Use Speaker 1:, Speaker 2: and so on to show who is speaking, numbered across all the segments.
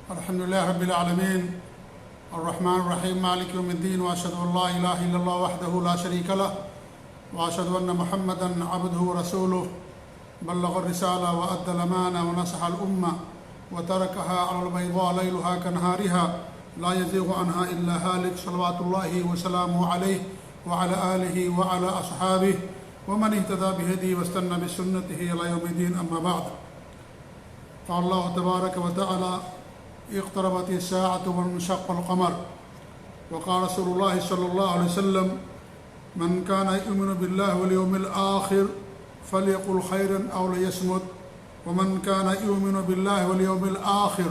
Speaker 1: الحمد لله رب العالمين الرحمن الرحيم مالك يوم الدين وأشهد أن لا إله إلا الله وحده لا شريك له وأشهد أن محمدا عبده ورسوله بلغ الرسالة وأدى الأمانة ونصح الأمة وتركها على البيضاء ليلها كنهارها لا يزيغ عنها إلا هالك صلوات الله وسلامه عليه وعلى آله وعلى أصحابه ومن اهتدى بهديه واستنى بسنته إلى يوم الدين أما بعد. قال الله تبارك وتعالى: اقتربت الساعة وانشق القمر. وقال رسول الله صلى الله عليه وسلم: من كان يؤمن بالله واليوم الآخر فليقل خيرا أو ليصمت، ومن كان يؤمن بالله واليوم الآخر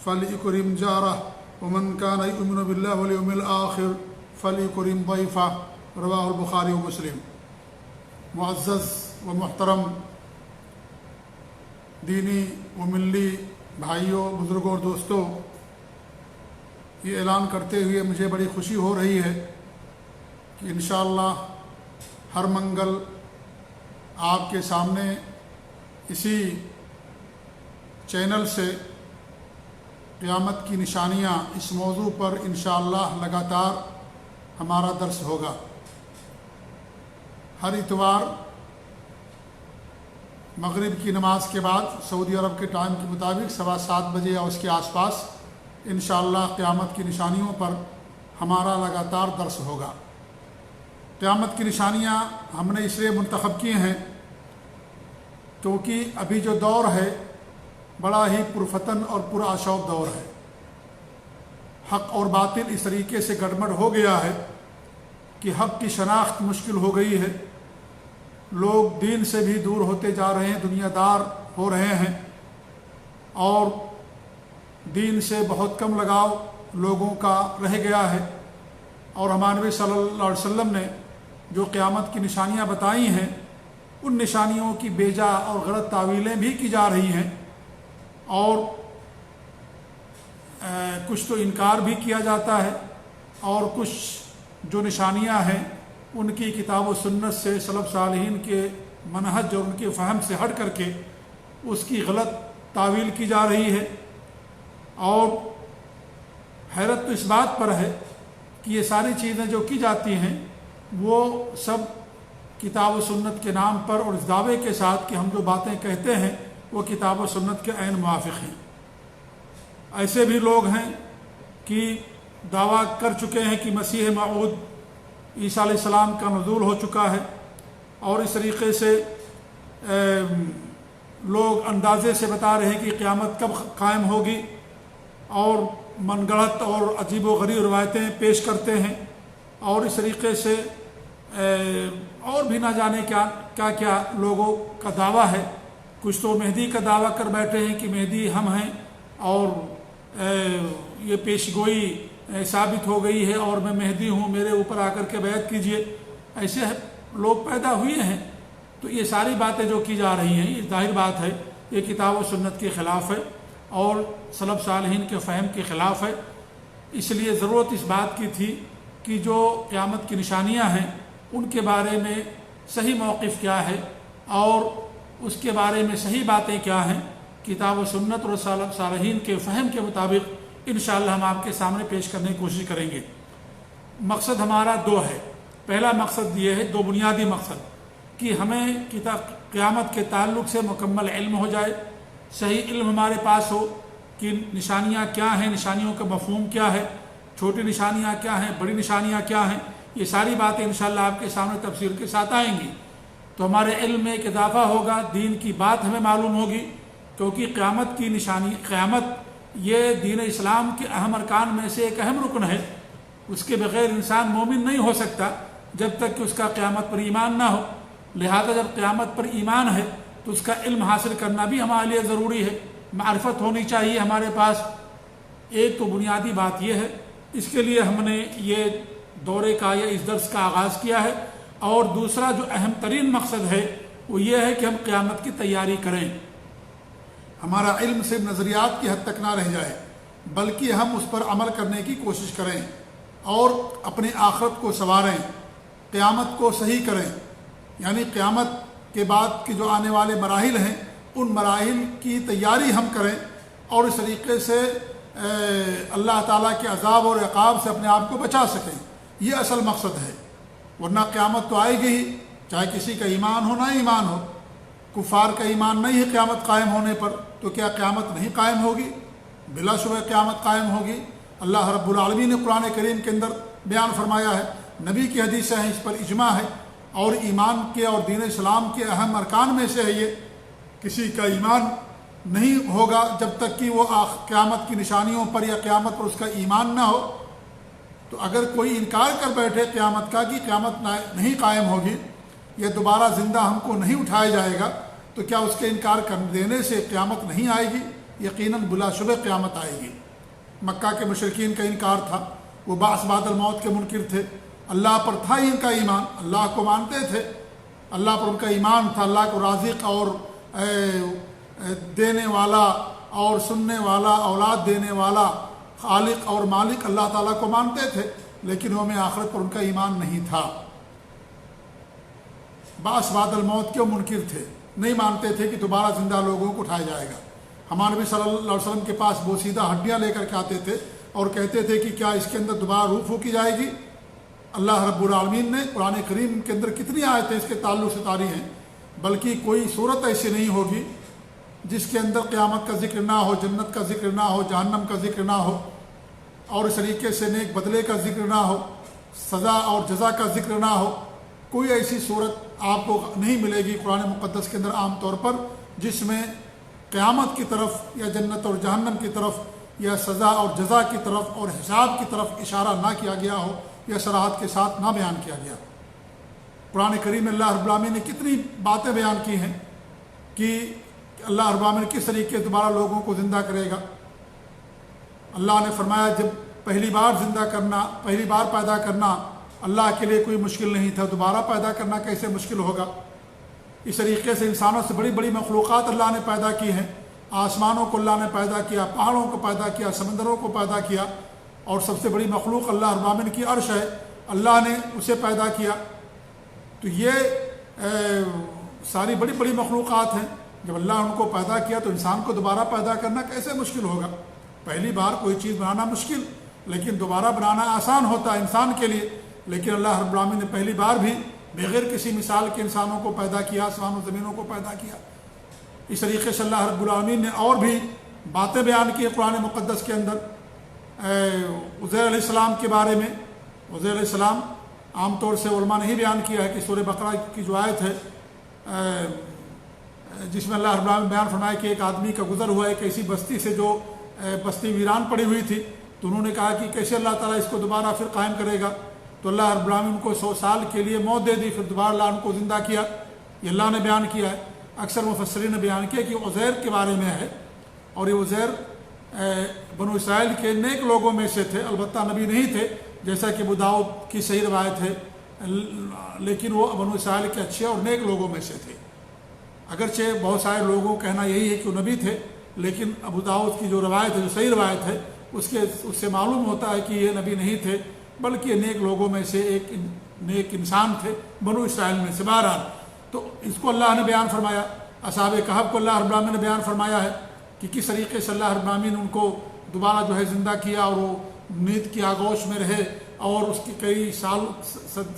Speaker 1: فليكرم جاره، ومن كان يؤمن بالله واليوم الآخر فليكرم ضيفه. رواه البخاری و مسلم. معزز و محترم دینی و ملی بھائیوں، بزرگوں اور دوستوں، یہ اعلان کرتے ہوئے مجھے بڑی خوشی ہو رہی ہے کہ انشاءاللہ ہر منگل آپ کے سامنے اسی چینل سے قیامت کی نشانیاں اس موضوع پر انشاءاللہ لگاتار ہمارا درس ہوگا. ہر اتوار مغرب کی نماز کے بعد سعودی عرب کے ٹائم کے مطابق 7:15 بجے یا اس کے آس پاس انشاءاللہ قیامت کی نشانیوں پر ہمارا لگاتار درس ہوگا. قیامت کی نشانیاں ہم نے اس لیے منتخب کی ہیں کیونکہ ابھی جو دور ہے بڑا ہی پرفتن اور پرآشوب دور ہے. حق اور باطل اس طریقے سے گڑبڑ ہو گیا ہے کہ حق کی شناخت مشکل ہو گئی ہے. لوگ دین سے بھی دور ہوتے جا رہے ہیں، دنیا دار ہو رہے ہیں، اور دین سے بہت کم لگاؤ لوگوں کا رہ گیا ہے. اور ہمارے نبی صلی اللہ علیہ وسلم نے جو قیامت کی نشانیاں بتائی ہیں ان نشانیوں کی بیجا اور غلط تعویلیں بھی کی جا رہی ہیں، اور کچھ تو انکار بھی کیا جاتا ہے، اور کچھ جو نشانیاں ہیں ان کی کتاب و سنت سے سلف صالحین کے منہج اور ان کے فہم سے ہٹ کر کے اس کی غلط تعویل کی جا رہی ہے. اور حیرت تو اس بات پر ہے کہ یہ ساری چیزیں جو کی جاتی ہیں وہ سب کتاب و سنت کے نام پر اور اس دعوے کے ساتھ کہ ہم جو باتیں کہتے ہیں وہ کتاب و سنت کے عین موافق ہیں. ایسے بھی لوگ ہیں کہ دعویٰ کر چکے ہیں کہ مسیح موعود عیسیٰ علیہ السلام کا نزول ہو چکا ہے، اور اس طریقے سے لوگ اندازے سے بتا رہے ہیں کہ قیامت کب قائم ہوگی، اور من گڑھت اور عجیب و غریب روایتیں پیش کرتے ہیں، اور اس طریقے سے اور بھی نہ جانے کیا کیا لوگوں کا دعویٰ ہے. کچھ تو مہدی کا دعویٰ کر بیٹھے ہیں کہ مہدی ہم ہیں، اور یہ پیش گوئی ثابت ہو گئی ہے اور میں مہدی ہوں، میرے اوپر آ کر کے بیعت کیجئے. ایسے لوگ پیدا ہوئے ہیں. تو یہ ساری باتیں جو کی جا رہی ہیں یہ ظاہر بات ہے یہ کتاب و سنت کے خلاف ہے اور سلف صالحین کے فہم کے خلاف ہے. اس لیے ضرورت اس بات کی تھی کہ جو قیامت کی نشانیاں ہیں ان کے بارے میں صحیح موقف کیا ہے اور اس کے بارے میں صحیح باتیں کیا ہیں، کتاب و سنت اور سلف صالحین کے فہم کے مطابق انشاءاللہ ہم آپ کے سامنے پیش کرنے کی کوشش کریں گے. مقصد ہمارا دو ہے. پہلا مقصد یہ ہے، دو بنیادی مقصد، کہ ہمیں قیامت کے تعلق سے مکمل علم ہو جائے، صحیح علم ہمارے پاس ہو کہ نشانیاں کیا ہیں، نشانیوں کا مفہوم کیا ہے، چھوٹی نشانیاں کیا ہیں، بڑی نشانیاں کیا ہیں. یہ ساری باتیں انشاءاللہ آپ کے سامنے تفصیل کے ساتھ آئیں گی. تو ہمارے علم میں ایک اضافہ ہوگا، دین کی بات ہمیں معلوم ہوگی، کیونکہ قیامت کی نشانی، قیامت یہ دین اسلام کے اہم ارکان میں سے ایک اہم رکن ہے. اس کے بغیر انسان مومن نہیں ہو سکتا جب تک کہ اس کا قیامت پر ایمان نہ ہو. لہذا جب قیامت پر ایمان ہے تو اس کا علم حاصل کرنا بھی ہمارے لیے ضروری ہے، معرفت ہونی چاہیے ہمارے پاس. ایک تو بنیادی بات یہ ہے، اس کے لیے ہم نے یہ دورے کا یا اس درس کا آغاز کیا ہے. اور دوسرا جو اہم ترین مقصد ہے وہ یہ ہے کہ ہم قیامت کی تیاری کریں. ہمارا علم صرف نظریات کی حد تک نہ رہ جائے، بلکہ ہم اس پر عمل کرنے کی کوشش کریں اور اپنی آخرت کو سنواریں، قیامت کو صحیح کریں. یعنی قیامت کے بعد کے جو آنے والے مراحل ہیں ان مراحل کی تیاری ہم کریں اور اس طریقے سے اللہ تعالیٰ کے عذاب اور عقاب سے اپنے آپ کو بچا سکیں، یہ اصل مقصد ہے۔ ورنہ قیامت تو آئے گی ہی، چاہے کسی کا ایمان ہو نہ ایمان ہو۔ کفار کا ایمان نہیں ہے قیامت قائم ہونے پر، تو کیا قیامت نہیں قائم ہوگی؟ بلا شبہ قیامت قائم ہوگی۔ اللہ رب العالمین نے قرآن کریم کے اندر بیان فرمایا ہے، نبی کی حدیثیں ہیں، اس پر اجماع ہے، اور ایمان کے اور دین اسلام کے اہم ارکان میں سے ہے یہ۔ کسی کا ایمان نہیں ہوگا جب تک کہ وہ قیامت کی نشانیوں پر یا قیامت پر اس کا ایمان نہ ہو۔ تو اگر کوئی انکار کر بیٹھے قیامت کا کہ قیامت نہیں قائم ہوگی یا دوبارہ زندہ ہم کو نہیں اٹھایا جائے گا، تو کیا اس کے انکار کر دینے سے قیامت نہیں آئے گی؟ یقیناً بلا شبہ قیامت آئے گی۔ مکہ کے مشرکین کا انکار تھا، وہ بعث بعد الموت کے منکر تھے، اللہ پر تھا ہی ان کا ایمان، اللہ کو مانتے تھے، اللہ پر ان کا ایمان تھا، اللہ کو رازق اور دینے والا اور سننے والا، اولاد دینے والا، خالق اور مالک اللہ تعالیٰ کو مانتے تھے، لیکن یوم آخرت پر ان کا ایمان نہیں تھا۔ بعث بعد الموت کے منکر تھے، نہیں مانتے تھے کہ دوبارہ زندہ لوگوں کو اٹھایا جائے گا۔ ہمارے نبی صلی اللہ علیہ وسلم کے پاس بوسیدہ ہڈیاں لے کر کے آتے تھے اور کہتے تھے کہ کیا اس کے اندر دوبارہ روح پھونکی جائے گی؟ اللہ رب العالمین نے قرآن کریم کے اندر کتنی آیتیں اس کے تعلق سے طاری ہیں، بلکہ کوئی صورت ایسی نہیں ہوگی جس کے اندر قیامت کا ذکر نہ ہو، جنت کا ذکر نہ ہو، جہنم کا ذکر نہ ہو، اور اس طریقے سے نیک بدلے کا ذکر نہ ہو، سزا اور جزا کا ذکر نہ ہو۔ کوئی ایسی صورت آپ کو نہیں ملے گی قرآن مقدس کے اندر عام طور پر جس میں قیامت کی طرف یا جنت اور جہنم کی طرف یا سزا اور جزا کی طرف اور حساب کی طرف اشارہ نہ کیا گیا ہو یا صراحت کے ساتھ نہ بیان کیا گیا۔ قرآن کریم میں اللہ رب العالمین نے کتنی باتیں بیان کی ہیں کہ اللہ رب العالمین کس طریقے دوبارہ لوگوں کو زندہ کرے گا۔ اللہ نے فرمایا جب پہلی بار زندہ کرنا، پہلی بار پیدا کرنا اللہ کے لیے کوئی مشکل نہیں تھا، دوبارہ پیدا کرنا کیسے مشکل ہوگا؟ اس طریقے سے انسانوں سے بڑی بڑی مخلوقات اللہ نے پیدا کی ہیں، آسمانوں کو اللہ نے پیدا کیا، پہاڑوں کو پیدا کیا، سمندروں کو پیدا کیا، اور سب سے بڑی مخلوق اللہ رب العالمین کی عرش ہے، اللہ نے اسے پیدا کیا۔ تو یہ ساری بڑی بڑی مخلوقات ہیں، جب اللہ ان کو پیدا کیا تو انسان کو دوبارہ پیدا کرنا کیسے مشکل ہوگا؟ پہلی بار کوئی چیز بنانا مشکل، لیکن دوبارہ بنانا آسان ہوتا ہے انسان کے لیے۔ لیکن اللہ رب العالمین نے پہلی بار بھی بغیر کسی مثال کے انسانوں کو پیدا کیا، آسمان و زمینوں کو پیدا کیا۔ اس طریقے سے اللہ رب العالمین نے اور بھی باتیں بیان کی قرآن مقدس کے اندر۔ عزیر علیہ السلام کے بارے میں، عزیر علیہ السلام عام طور سے علماء نے ہی بیان کیا ہے کہ سورہ بقرہ کی جو آیت ہے جس میں اللہ رب العالمین بیان فرمایا کہ ایک آدمی کا گزر ہوا ایک ایسی بستی سے جو بستی ویران پڑی ہوئی تھی، تو انہوں نے کہا کہ کیسے اللہ تعالیٰ اس کو دوبارہ پھر قائم کرے گا؟ تو اللہ رب العالمین ان کو 100 سال کے لیے موت دے دی، پھر دوبارہ اللہ ان کو زندہ کیا۔ یہ اللہ نے بیان کیا ہے۔ اکثر مفسرین نے بیان کیا کہ عزیر کے بارے میں ہے، اور یہ عزیر بنو اسرائیل کے نیک لوگوں میں سے تھے، البتہ نبی نہیں تھے جیسا کہ ابو داؤد کی صحیح روایت ہے، لیکن وہ بنو اسرائیل کے اچھے اور نیک لوگوں میں سے تھے۔ اگرچہ بہت سارے لوگوں کا کہنا یہی ہے کہ وہ نبی تھے، لیکن ابو داؤد کی جو روایت ہے، جو صحیح روایت ہے، اس سے معلوم ہوتا ہے کہ یہ نبی نہیں تھے، بلکہ نیک لوگوں میں سے ایک نیک انسان تھے بنو اسرائیل میں سے۔ بہرحال تو اس کو اللہ نے بیان فرمایا۔ اصحاب کہف کو اللہ رب العالمین نے بیان فرمایا ہے کہ کس طریقے سے اللہ رب العالمین ان کو دوبارہ جو ہے زندہ کیا، اور وہ نیند کی آغوش میں رہے اور اس کی کئی سال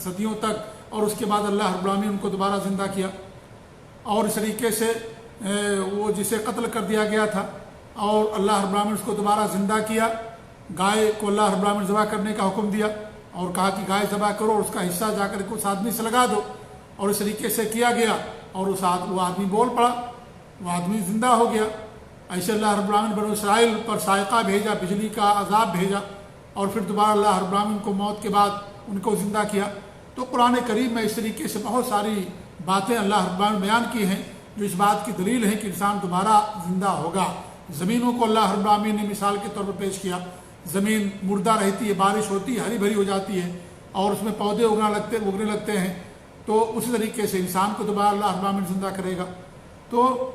Speaker 1: صدیوں تک، اور اس کے بعد اللہ رب العالمین ان کو دوبارہ زندہ کیا۔ اور اس طریقے سے وہ جسے قتل کر دیا گیا تھا اور اللہ رب العالمین اس کو دوبارہ زندہ کیا۔ گائے کو اللہ رب العالمین ذبح کرنے کا حکم دیا اور کہا کہ گائے ذبح کرو اور اس کا حصہ جا کر اس آدمی سے لگا دو، اور اس طریقے سے کیا گیا، اور وہ آدمی بول پڑا، وہ آدمی زندہ ہو گیا۔ ایسے اللہ رب العالمین بنو اسرائیل پر صاعقہ بھیجا، بجلی کا عذاب بھیجا، اور پھر دوبارہ اللہ رب العالمین کو موت کے بعد ان کو زندہ کیا۔ تو قرآن کریم میں اس طریقے سے بہت ساری باتیں اللہ رب العالمین بیان کی ہیں جو اس بات کی دلیل ہے کہ انسان دوبارہ زندہ ہوگا۔ زمینوں کو اللہ رب العالمین نے مثال کے طور پر پیش کیا۔ زمین مردہ رہتی ہے، بارش ہوتی ہے، ہری بھری ہو جاتی ہے، اور اس میں پودے اگنے لگتے ہیں، تو اسی طریقے سے انسان کو دوبارہ اللہ رب العالمین زندہ کرے گا۔ تو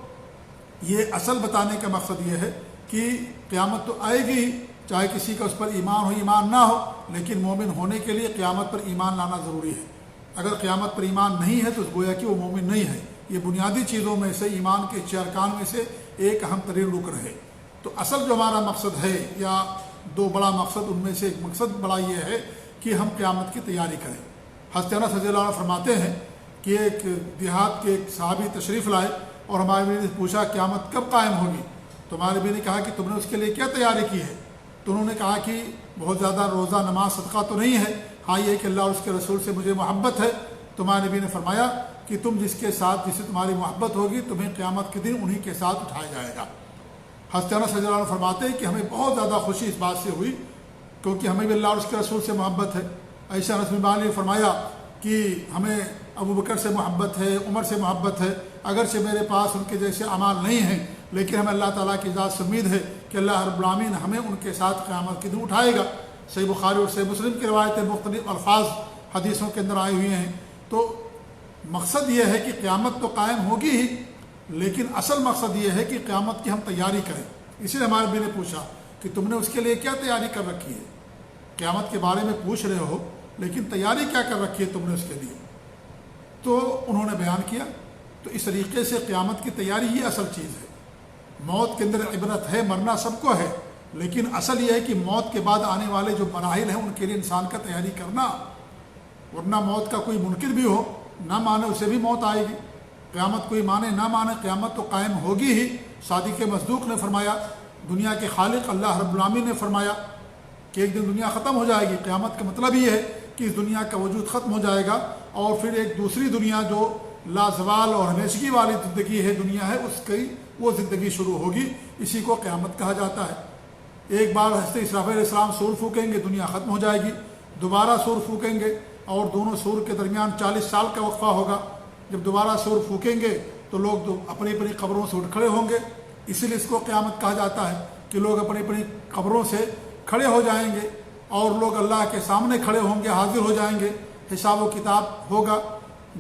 Speaker 1: یہ اصل بتانے کا مقصد یہ ہے کہ قیامت تو آئے گی، چاہے کسی کا اس پر ایمان ہو ایمان نہ ہو، لیکن مومن ہونے کے لیے قیامت پر ایمان لانا ضروری ہے۔ اگر قیامت پر ایمان نہیں ہے تو گویا کہ وہ مومن نہیں ہے۔ یہ بنیادی چیزوں میں سے، ایمان کے 4 ارکان میں سے ایک اہم ترین رکن ہے۔ تو اصل جو ہمارا مقصد ہے یا دو بڑا مقصد، ان میں سے ایک مقصد بڑا یہ ہے کہ ہم قیامت کی تیاری کریں۔ حضرت انس رضی اللہ عنہ فرماتے ہیں کہ ایک دیہات کے ایک صحابی تشریف لائے اور ہمارے نبی نے پوچھا قیامت کب قائم ہوگی؟ تو ہمارے نبی نے کہا کہ تم نے اس کے لیے کیا تیاری کی ہے؟ تو انہوں نے کہا کہ بہت زیادہ روزہ نماز صدقہ تو نہیں ہے، ہاں یہ کہ اللہ اور اس کے رسول سے مجھے محبت ہے۔ تو ہمارے نبی نے فرمایا کہ تم جس کے ساتھ جسے تمہاری محبت ہوگی تمہیں قیامت کے دن انہی کے ساتھ اٹھایا جائے گا۔ حضرت انس رضی اللہ عنہ فرماتے ہیں کہ ہمیں بہت زیادہ خوشی اس بات سے ہوئی کیونکہ ہمیں بھی اللہ اور اس کے رسول سے محبت ہے۔ ایسے انس بن مالک نے فرمایا کہ ہمیں ابو بکر سے محبت ہے، عمر سے محبت ہے، اگرچہ میرے پاس ان کے جیسے اعمال نہیں ہیں لیکن ہمیں اللہ تعالیٰ کی ذات سے امید ہے کہ اللہ رب العالمین ہمیں ان کے ساتھ قیامت کے دن اٹھائے گا۔ صحیح بخاری اور صحیح مسلم کی روایتیں مختلف الفاظ حدیثوں کے اندر آئے ہوئے ہیں۔ تو مقصد یہ ہے کہ قیامت تو قائم ہوگی ہی، لیکن اصل مقصد یہ ہے کہ قیامت کی ہم تیاری کریں۔ اسی لیے ہمارے نبی نے پوچھا کہ تم نے اس کے لیے کیا تیاری کر رکھی ہے؟ قیامت کے بارے میں پوچھ رہے ہو لیکن تیاری کیا کر رکھی ہے تم نے اس کے لیے؟ تو انہوں نے بیان کیا۔ تو اس طریقے سے قیامت کی تیاری یہ اصل چیز ہے۔ موت کے اندر عبرت ہے، مرنا سب کو ہے، لیکن اصل یہ ہے کہ موت کے بعد آنے والے جو مراحل ہیں ان کے لیے انسان کا تیاری کرنا، ورنہ موت کا کوئی منکر بھی ہو نہ مانے اسے بھی موت آئے گی۔ قیامت کوئی مانے نہ مانے قیامت تو قائم ہوگی ہی۔ صادق مصدوق نے فرمایا، دنیا کے خالق اللہ رب العالمین نے فرمایا کہ ایک دن دنیا ختم ہو جائے گی۔ قیامت کا مطلب یہ ہے کہ اس دنیا کا وجود ختم ہو جائے گا اور پھر ایک دوسری دنیا جو لازوال اور ہمیشگی والی زندگی ہے، دنیا ہے، اس کی وہ زندگی شروع ہوگی۔ اسی کو قیامت کہا جاتا ہے۔ ایک بار حضرت اسرافیل علیہ السلام سور پھونکیں گے، دنیا ختم ہو جائے گی۔ دوبارہ سور پھونکیں گے اور دونوں سور کے درمیان 40 سال کا وقفہ ہوگا۔ جب دوبارہ سور پھونکیں گے تو لوگ اپنی اپنی قبروں سے اٹھ کھڑے ہوں گے۔ اسی لیے اس کو قیامت کہا جاتا ہے کہ لوگ اپنی اپنی قبروں سے کھڑے ہو جائیں گے اور لوگ اللہ کے سامنے کھڑے ہوں گے، حاضر ہو جائیں گے۔ حساب و کتاب ہوگا،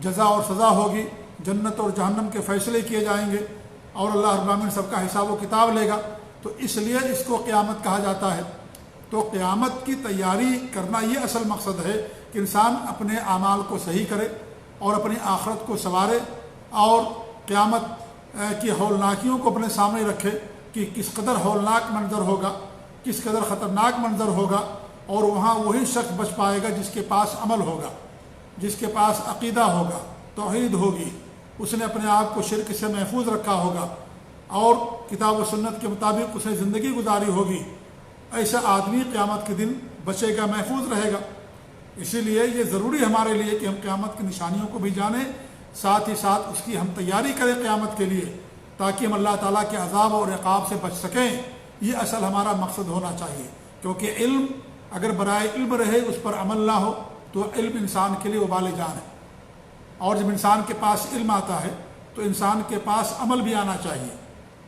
Speaker 1: جزا اور سزا ہوگی، جنت اور جہنم کے فیصلے کیے جائیں گے اور اللہ رب العالمین سب کا حساب و کتاب لے گا۔ تو اس لیے اس کو قیامت کہا جاتا ہے۔ تو قیامت کی تیاری کرنا یہ اصل مقصد ہے کہ انسان اپنے اعمال کو صحیح کرے اور اپنی آخرت کو سنوارے اور قیامت کی ہولناکیوں کو اپنے سامنے رکھے کہ کس قدر ہولناک منظر ہوگا، کس قدر خطرناک منظر ہوگا، اور وہاں وہی شخص بچ پائے گا جس کے پاس عمل ہوگا، جس کے پاس عقیدہ ہوگا، توحید ہوگی، اس نے اپنے آپ کو شرک سے محفوظ رکھا ہوگا اور کتاب و سنت کے مطابق اس نے زندگی گزاری ہوگی۔ ایسا آدمی قیامت کے دن بچے گا، محفوظ رہے گا۔ اسی لیے یہ ضروری ہمارے لیے کہ ہم قیامت کی نشانیوں کو بھی جانیں، ساتھ ہی ساتھ اس کی ہم تیاری کریں قیامت کے لیے، تاکہ ہم اللہ تعالیٰ کے عذاب اور عقاب سے بچ سکیں۔ یہ اصل ہمارا مقصد ہونا چاہیے، کیونکہ علم اگر برائے علم رہے، اس پر عمل نہ ہو، تو علم انسان کے لیے وبال جان ہے۔ اور جب انسان کے پاس علم آتا ہے تو انسان کے پاس عمل بھی آنا چاہیے،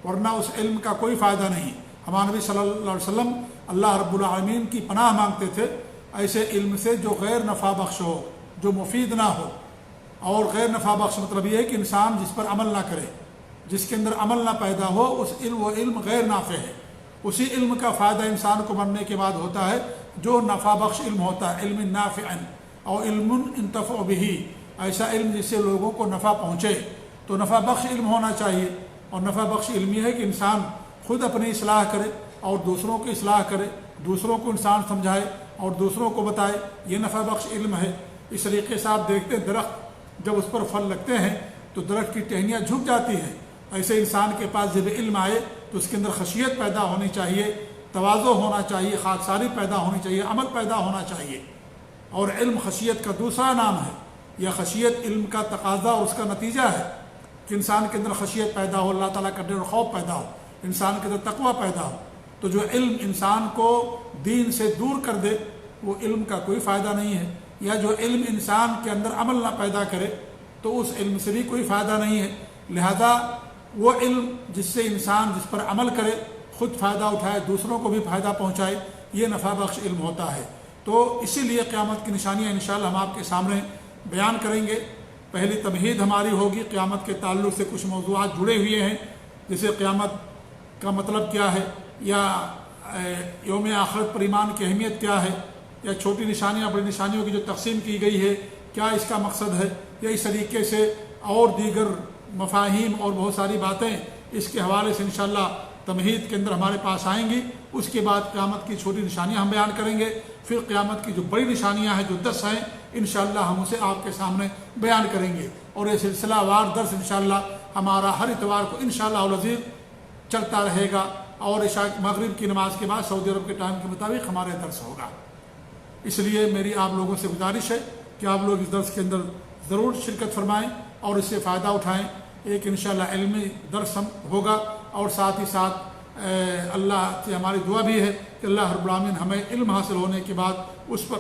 Speaker 1: ورنہ اس علم کا کوئی فائدہ نہیں۔ ہمارے نبی صلی اللہ علیہ وسلم اللہ رب العالمین کی پناہ مانگتے تھے ایسے علم سے جو غیر نفع بخش ہو، جو مفید نہ ہو۔ اور غیر نفع بخش مطلب یہ ہے کہ انسان جس پر عمل نہ کرے، جس کے اندر عمل نہ پیدا ہو، وہ علم غیر نافع ہے۔ اسی علم کا فائدہ انسان کو مرنے کے بعد ہوتا ہے جو نفع بخش علم ہوتا ہے، علم نافع اور علم انتفع به، ایسا علم جس سے لوگوں کو نفع پہنچے۔ تو نفع بخش علم ہونا چاہیے، اور نفع بخش علم یہ ہے کہ انسان خود اپنی اصلاح کرے اور دوسروں کی اصلاح کرے، دوسروں کو انسان سمجھائے اور دوسروں کو بتائے، یہ نفع بخش علم ہے۔ اس طریقے سے آپ دیکھتے ہیں درخت جب اس پر پھل لگتے ہیں تو درخت کی ٹہنیاں جھک جاتی ہیں، ایسے انسان کے پاس جب علم آئے تو اس کے اندر خشیت پیدا ہونی چاہیے، تواضع ہونا چاہیے، خاکساری پیدا ہونی چاہیے، عمل پیدا ہونا چاہیے۔ اور علم خشیت کا دوسرا نام ہے، یا خشیت علم کا تقاضا اور اس کا نتیجہ ہے کہ انسان کے اندر خشیت پیدا ہو، اللہ تعالیٰ کا ڈر اور خوف پیدا ہو، انسان کے اندر تقویٰ پیدا ہو۔ تو جو علم انسان کو دین سے دور کر دے وہ علم کا کوئی فائدہ نہیں ہے، یا جو علم انسان کے اندر عمل نہ پیدا کرے تو اس علم سے بھی کوئی فائدہ نہیں ہے۔ لہذا وہ علم جس سے انسان جس پر عمل کرے، خود فائدہ اٹھائے، دوسروں کو بھی فائدہ پہنچائے، یہ نفع بخش علم ہوتا ہے۔ تو اسی لیے قیامت کی نشانیاں انشاءاللہ ہم آپ کے سامنے بیان کریں گے۔ پہلی تمہید ہماری ہوگی، قیامت کے تعلق سے کچھ موضوعات جڑے ہوئے ہیں، جیسے قیامت کا مطلب کیا ہے، یا یوم آخرت پر ایمان کی اہمیت کیا ہے، یا چھوٹی نشانیاں بڑی نشانیوں کی جو تقسیم کی گئی ہے کیا اس کا مقصد ہے، یا اس طریقے سے اور دیگر مفاہیم اور بہت ساری باتیں اس کے حوالے سے انشاءاللہ تمہید کے اندر ہمارے پاس آئیں گی. اس کے بعد قیامت کی چھوٹی نشانیاں ہم بیان کریں گے. پھر قیامت کی جو بڑی نشانیاں ہیں جو 10 ہیں انشاءاللہ ہم اسے آپ کے سامنے بیان کریں گے. اور یہ سلسلہ وار درس انشاءاللہ ہمارا ہر اتوار کو انشاءاللہ العزیز چلتا رہے گا. اور عشاء مغرب کی نماز کے بعد سعودی عرب کے ٹائم کے مطابق ہمارے درس ہوگا. اس لیے میری آپ لوگوں سے گزارش ہے کہ آپ لوگ اس درس کے اندر ضرور شرکت فرمائیں اور اس سے فائدہ اٹھائیں. ایک انشاءاللہ علمی درس ہوگا. اور ساتھ ہی ساتھ اللہ سے ہماری دعا بھی ہے کہ اللہ رب العالمین ہمیں علم حاصل ہونے کے بعد اس پر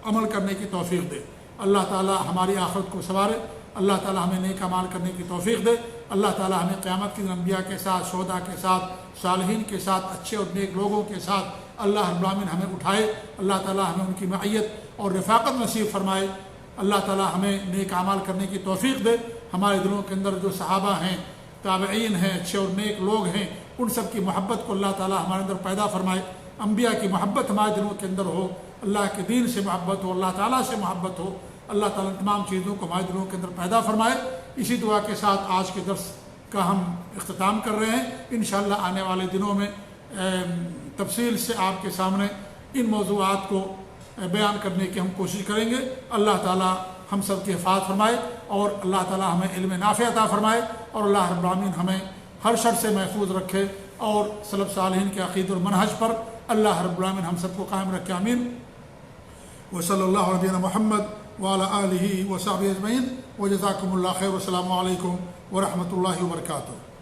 Speaker 1: عمل کرنے کی توفیق دے. اللہ تعالی ہماری آخرت کو سنوارے. اللہ تعالی ہمیں نیک اعمال کرنے کی توفیق دے. اللہ تعالی ہمیں قیامت کے دن انبیاء کے ساتھ، شہداء کے ساتھ، صالحین کے ساتھ، اچھے اور نیک لوگوں کے ساتھ اللہ رب العالمین ہمیں اٹھائے. اللہ تعالی ہمیں ان کی معیت اور رفاقت نصیب فرمائے. اللہ تعالی ہمیں نیک اعمال کرنے کی توفیق دے. ہمارے دلوں کے اندر جو صحابہ ہیں، تابعین ہیں، اچھے اور نیک لوگ ہیں، ان سب کی محبت کو اللہ تعالی ہمارے اندر پیدا فرمائے. انبیاء کی محبت ہمارے دلوں کے اندر ہو. اللہ کے دین سے محبت ہو، اللہ تعالیٰ سے محبت ہو. اللہ تعالیٰ تمام چیزوں کو ہمارے دلوں کے اندر پیدا فرمائے. اسی دعا کے ساتھ آج کے درس کا ہم اختتام کر رہے ہیں. انشاءاللہ آنے والے دنوں میں تفصیل سے آپ کے سامنے ان موضوعات کو بیان کرنے کی ہم کوشش کریں گے. اللہ تعالیٰ ہم سب کی حفاظت فرمائے اور اللہ تعالیٰ ہمیں علم نافع عطا فرمائے اور اللہ رب العالمین ہمیں ہر شر سے محفوظ رکھے اور سلف صالحین کے عقیدہ اور منہج پر اللہ رب العالمین ہم سب کو قائم رکھے. آمین. وصلی اللہ علیہ نبینا محمد وعلی آلہ وصحبہ اجمعین. وجزاکم اللہ خیر. والسلام علیکم ورحمۃ اللہ وبرکاتہ.